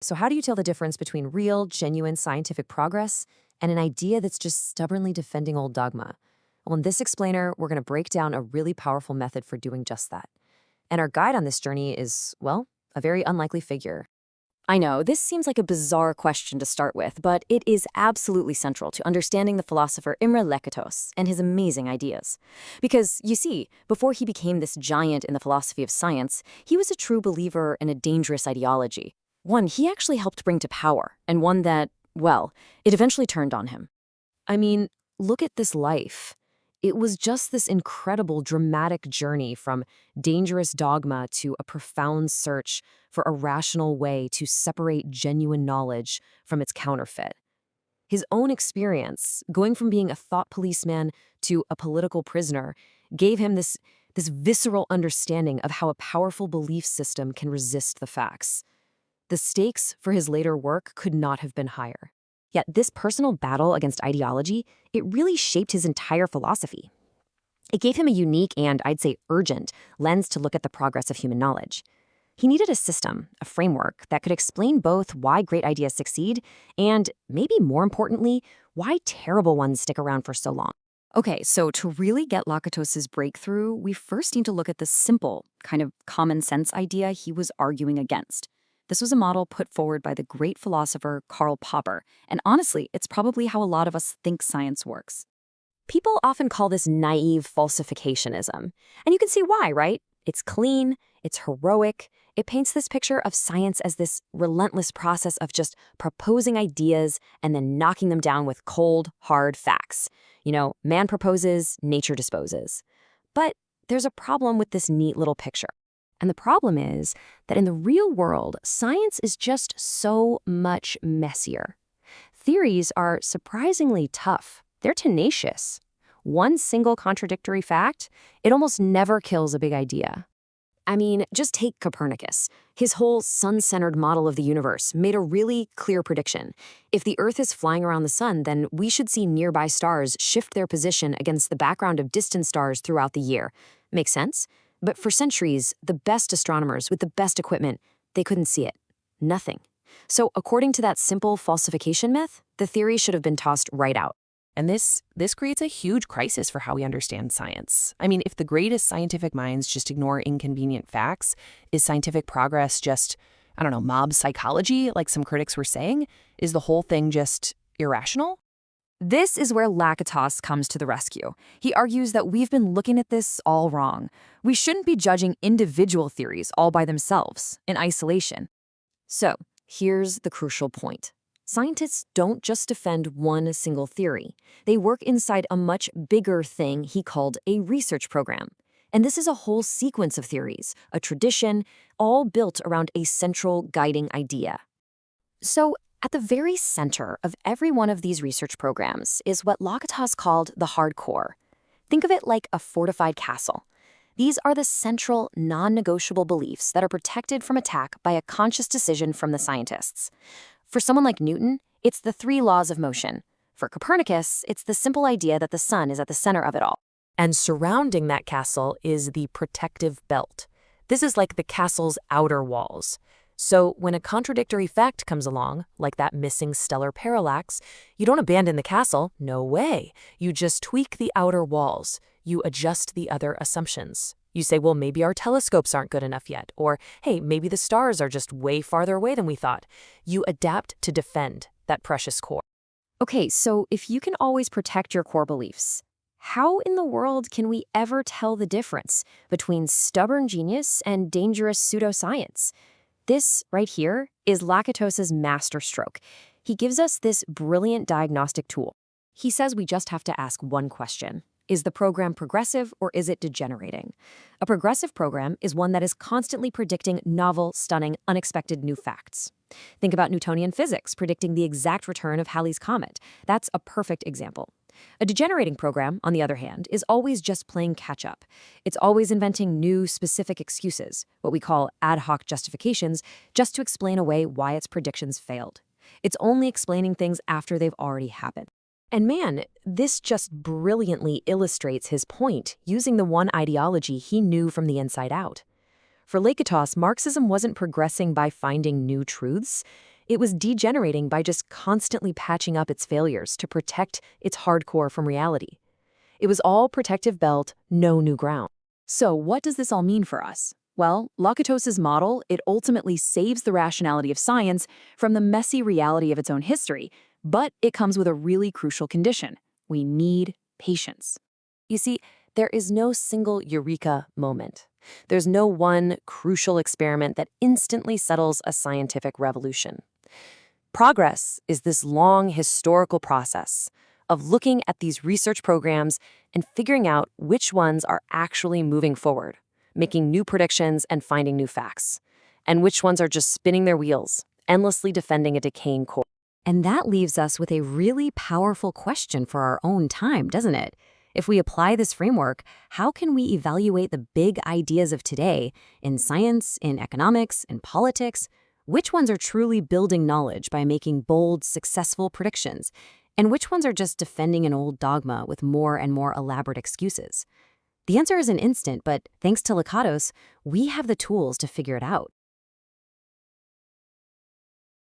So how do you tell the difference between real, genuine scientific progress and an idea that's just stubbornly defending old dogma? Well, in this explainer, we're going to break down a really powerful method for doing just that. And our guide on this journey is, well, a very unlikely figure. I know, this seems like a bizarre question to start with, but it is absolutely central to understanding the philosopher Imre Lakatos and his amazing ideas. Because, you see, before he became this giant in the philosophy of science, he was a true believer in a dangerous ideology. One he actually helped bring to power, and one that, well, it eventually turned on him. I mean, look at this life. It was just this incredible, dramatic journey from dangerous dogma to a profound search for a rational way to separate genuine knowledge from its counterfeit. His own experience, going from being a thought policeman to a political prisoner, gave him this visceral understanding of how a powerful belief system can resist the facts. The stakes for his later work could not have been higher. Yet this personal battle against ideology, it really shaped his entire philosophy. It gave him a unique and, I'd say, urgent lens to look at the progress of human knowledge. He needed a system, a framework, that could explain both why great ideas succeed and, maybe more importantly, why terrible ones stick around for so long. Okay, so to really get Lakatos's breakthrough, we first need to look at the simple, kind of common sense idea he was arguing against. This was a model put forward by the great philosopher Karl Popper, and honestly, it's probably how a lot of us think science works. People often call this naive falsificationism, and you can see why, right? It's clean, it's heroic, it paints this picture of science as this relentless process of just proposing ideas and then knocking them down with cold, hard facts. You know, man proposes, nature disposes. But there's a problem with this neat little picture. And the problem is that in the real world, science is just so much messier. Theories are surprisingly tough. They're tenacious. One single contradictory fact, it almost never kills a big idea. I mean, just take Copernicus. His whole sun-centered model of the universe made a really clear prediction. If the Earth is flying around the sun, then we should see nearby stars shift their position against the background of distant stars throughout the year. Makes sense? But for centuries, the best astronomers with the best equipment, they couldn't see it. Nothing. So according to that simple falsification myth, the theory should have been tossed right out. And this creates a huge crisis for how we understand science. I mean, if the greatest scientific minds just ignore inconvenient facts, is scientific progress just, I don't know, mob psychology, like some critics were saying? Is the whole thing just irrational? This is where Lakatos comes to the rescue. He argues that we've been looking at this all wrong. We shouldn't be judging individual theories all by themselves, in isolation. So, here's the crucial point. Scientists don't just defend one single theory. They work inside a much bigger thing he called a research program. And this is a whole sequence of theories, a tradition, all built around a central guiding idea. So, at the very center of every one of these research programs is what Lakatos called the hardcore. Think of it like a fortified castle. These are the central, non-negotiable beliefs that are protected from attack by a conscious decision from the scientists. For someone like Newton, it's the 3 laws of motion. For Copernicus, it's the simple idea that the sun is at the center of it all. And surrounding that castle is the protective belt. This is like the castle's outer walls. So when a contradictory fact comes along, like that missing stellar parallax, you don't abandon the castle, no way. You just tweak the outer walls. You adjust the other assumptions. You say, well, maybe our telescopes aren't good enough yet, or, hey, maybe the stars are just way farther away than we thought. You adapt to defend that precious core. Okay, so if you can always protect your core beliefs, how in the world can we ever tell the difference between stubborn genius and dangerous pseudoscience? This right here is Lakatos's masterstroke. He gives us this brilliant diagnostic tool. He says we just have to ask one question. Is the program progressive or is it degenerating? A progressive program is one that is constantly predicting novel, stunning, unexpected new facts. Think about Newtonian physics predicting the exact return of Halley's Comet. That's a perfect example. A degenerating program, on the other hand, is always just playing catch-up. It's always inventing new, specific excuses, what we call ad hoc justifications, just to explain away why its predictions failed. It's only explaining things after they've already happened. And man, this just brilliantly illustrates his point, using the one ideology he knew from the inside out. For Lakatos, Marxism wasn't progressing by finding new truths. It was degenerating by just constantly patching up its failures to protect its hardcore from reality. It was all protective belt, no new ground. So what does this all mean for us? Well, Lakatos's model, it ultimately saves the rationality of science from the messy reality of its own history, but it comes with a really crucial condition. We need patience. You see, there is no single eureka moment. There's no one crucial experiment that instantly settles a scientific revolution. Progress is this long historical process of looking at these research programs and figuring out which ones are actually moving forward, making new predictions and finding new facts, and which ones are just spinning their wheels, endlessly defending a decaying core. And that leaves us with a really powerful question for our own time, doesn't it? If we apply this framework, how can we evaluate the big ideas of today in science, in economics, in politics? Which ones are truly building knowledge by making bold, successful predictions? And which ones are just defending an old dogma with more and more elaborate excuses? The answer isn't instant, but thanks to Lakatos, we have the tools to figure it out.